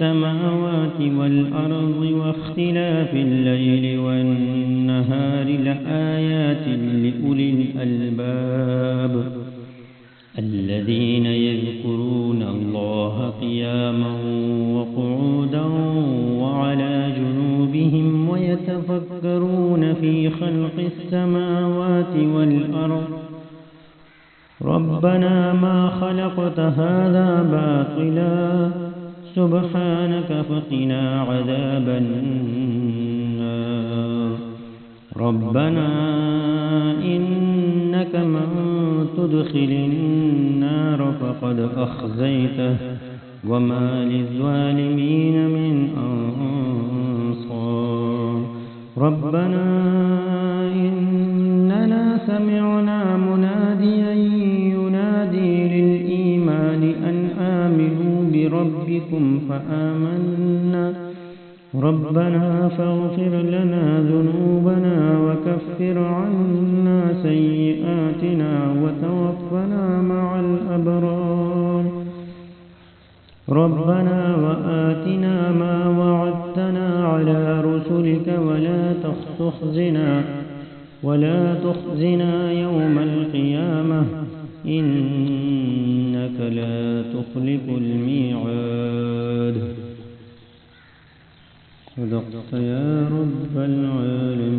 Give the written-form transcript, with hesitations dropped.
السماوات والأرض واختلاف الليل والنهار لآيات لأولي الألباب الذين يذكرون الله قياما وقعودا وعلى جنوبهم ويتفكرون في خلق السماوات والأرض ربنا ما خلقت هذا باطلا سبحانك فقنا عذاب النار ربنا إنك من تدخل النار فقد أخزيته وما للظالمين من أنصار ربنا إننا سمعنا مناديا ينادي للإيمان أن آمنوا بربكم فآمنا ربنا فاغفر لنا ذنوبنا وكفر عنا سيئاتنا وتوفنا مع الأبرار ربنا وآتنا ما وعدتنا على رسلك ولا تخزنا يوم القيامة إنك لا تخلف الميعاد صدقت يا رب العالمين.